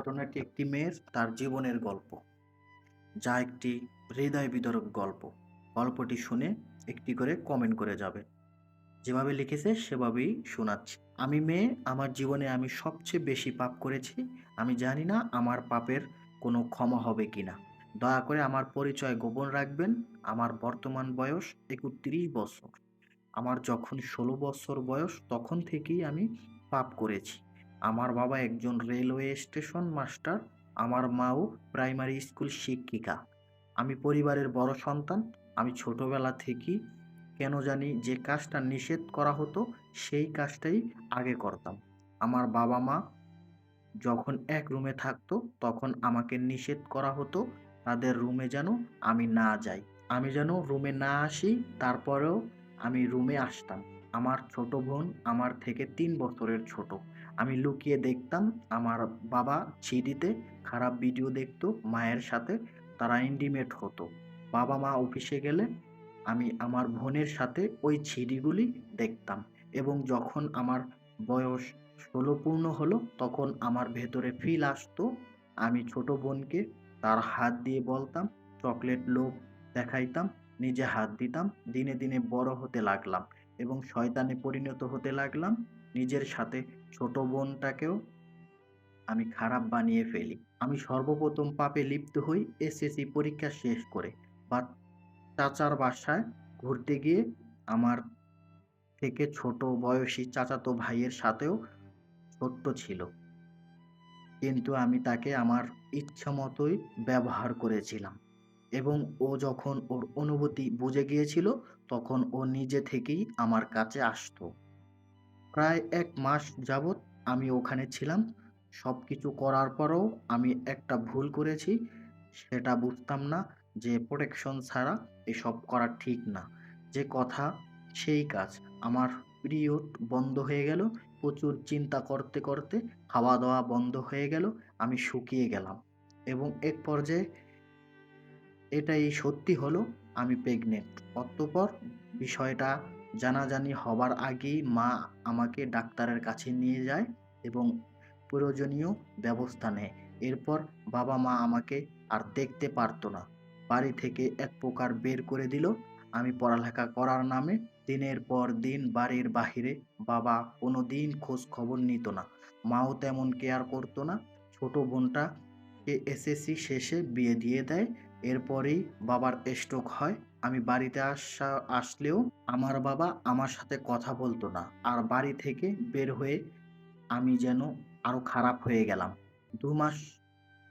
ঘটনাটি একটি মেয়ের তার জীবনের গল্প, যা একটি হৃদয় বিদারক গল্প। গল্পটি শুনে একটি করে কমেন্ট করে যাবে। যেভাবে লিখেছে সেভাবেই শোনাচ্ছি। আমি মেয়ে, আমার জীবনে আমি সবচেয়ে বেশি পাপ করেছি। আমি জানি না আমার পাপের কোনো ক্ষমা হবে কিনা। দয়া করে আমার পরিচয় গোপন রাখবেন। আমার বর্তমান বয়স ৩১ বছর। আমার যখন ১৬ বছর বয়স তখন থেকেই আমি পাপ করেছি। আমার বাবা একজন রেলওয়ে স্টেশন মাস্টার, আমার মাও প্রাইমারি স্কুল শিক্ষিকা। আমি পরিবারের বড় সন্তান। আমি ছোটবেলা থেকেই কেন জানি যে কাজটা নিষেধ করা হতো সেই কাজটাই আগে করতাম। আমার বাবা-মা যখন এক রুমে থাকতো তখন আমাকে নিষেধ করা হতো তাদের রুমে যেন আমি না যাই। আমি যেন রুমে না আসি, তারপরেও আমি রুমে আসতাম। আমার ছোট বোন আমার থেকে ৩ বছরের ছোট। আমি লুকিয়ে দেখতাম আমার বাবা সিঁড়িতে খারাপ ভিডিও দেখতো মায়ের সাথে, তারা ইন্টিমেট হতো। বাবা-মা অফিসে গেলে আমি আমার বোনের সাথে ওই সিঁড়িগুলি দেখতাম এবং যখন আমার বয়স ১৬ পূর্ণ হলো তখন আমার ভেতরে ফিল আসতো আমি ছোট বোনকে তার হাত দিয়ে বলতাম, চকলেট লোভ দেখাইতাম, নিজে হাত দিতাম। দিনে, দিনে বড় হতে লাগলাম এবং শয়তানে পরিণত হতে লাগলাম। নিজের সাথে ছোট বোনটাকেও আমি খারাপ বানিয়ে ফেলি। আমি সর্বপ্রথম পাপে লিপ্ত হই এসএসসি পরীক্ষা শেষ করে বা চাচার বাসায় ঘুরতে গিয়ে আমার থেকে ছোট বয়সী চাচাতো ভাইয়ের সাথেও ছোট্ট ছিল। কিন্তু আমি তাকে আমার ইচ্ছামতোই ব্যবহার করেছিলাম এবং ও যখন ওর অনুভূতি বুঝে গিয়েছিল, তখন ও নিজে থেকেই আমার কাছে আসতো। প্রায় ১ মাস যাবৎ আমি ওখানে ছিলাম। সবকিছু করার পরেও আমি একটা ভুল করেছি। সেটা বুঝতাম না যে প্রোটেকশন ছাড়া এসব করা ঠিক না। যে কথা সেই কাজ। আমার পিরিয়ড বন্ধ হয়ে গেল। প্রচুর চিন্তা করতে, করতে খাওয়া-দাওয়া বন্ধ হয়ে গেল। আমি শুকিয়ে গেলাম এবং এক পর্যায়ে এটাই সত্যি হলো আমি প্রেগনেন্ট। অতঃপর বিষয়টা জানাজানি হবার আগেই মা আমাকে ডাক্তারের কাছে নিয়ে যায় এবং প্রয়োজনীয় ব্যবস্থা নেয়। এরপর বাবা-মা আমাকে আর দেখতে পারত না। বাড়ি থেকে এক প্রকার বের করে দিল। আমি পড়ালেখা করার নামে দিনের পর দিন বাড়ির বাহিরে। বাবা কোনোদিন খোঁজ খবর নিত না। মাও তেমন কেয়ার করত না। ছোট বোনটাকে এসএসসি শেষে বিয়ে দিয়ে দেয়। এরপরেই বাবার স্ট্রোক হয়। আমি বাড়িতে আসলেও আমার বাবা আমার সাথে কথা বলত না। আর বাড়ি থেকে বের হয়ে আমি যেন আরো খারাপ হয়ে গেলাম। ২ মাস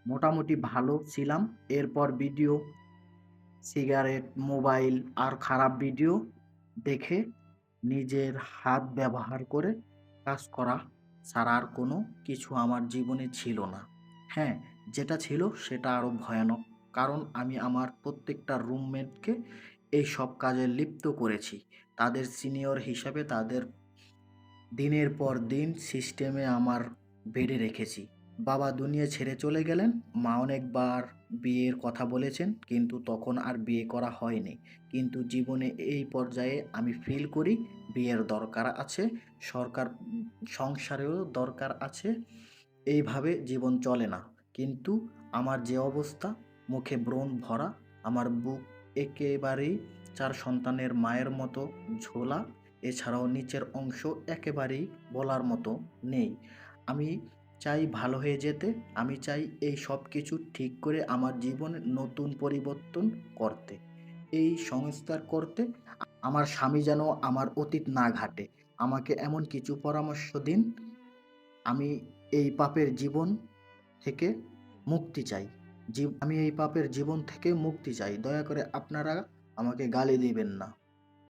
মোটামুটি ভালো ছিলাম। এরপর ভিডিও, সিগারেট, মোবাইল আর খারাপ ভিডিও দেখে নিজের হাত ব্যবহার করে কাজ করা ছাড়া আর কোনো কিছু আমার জীবনে ছিল না। হ্যাঁ, যেটা ছিল সেটা আরো ভয়ানক। কারণ আমি আমার প্রত্যেকটা রুমমেটকে এইসব কাজে লিপ্ত করেছি। তাদের সিনিয়র হিসাবে তাদের দিনের পর দিন সিস্টেমে আমার বেঁধে রেখেছি। বাবা দুনিয়া ছেড়ে চলে গেলেন। মা অনেকবার বিয়ের কথা বলেছেন কিন্তু তখন আর বিয়ে করা হয়নি। কিন্তু জীবনে এই পর্যায়ে আমি ফিল করি বিয়ের দরকার আছে, সরকার সংসারেও দরকার আছে। এইভাবে জীবন চলে না। কিন্তু আমার যে অবস্থা, মুখে ব্রণ ভরা, আমার বুক একেবারেই ৪ সন্তানের মায়ের মতো ঝোলা। এছাড়াও নিচের অংশ একেবারেই বলার মতো নেই। আমি চাই ভালো হয়ে যেতে। আমি চাই এই সবকিছু ঠিক করে আমার জীবনে নতুন পরিবর্তন করতে। এই সংস্কার করতে আমার স্বামী যেন আমার অতীত না ঘাঁটে। আমাকে এমন কিছু পরামর্শ দিন। আমি এই পাপের জীবন থেকে মুক্তি চাই। আমি এই পাপের জীবন থেকে মুক্তি চাই। দয়া করে আপনারা আমাকে গালি দিবেন না।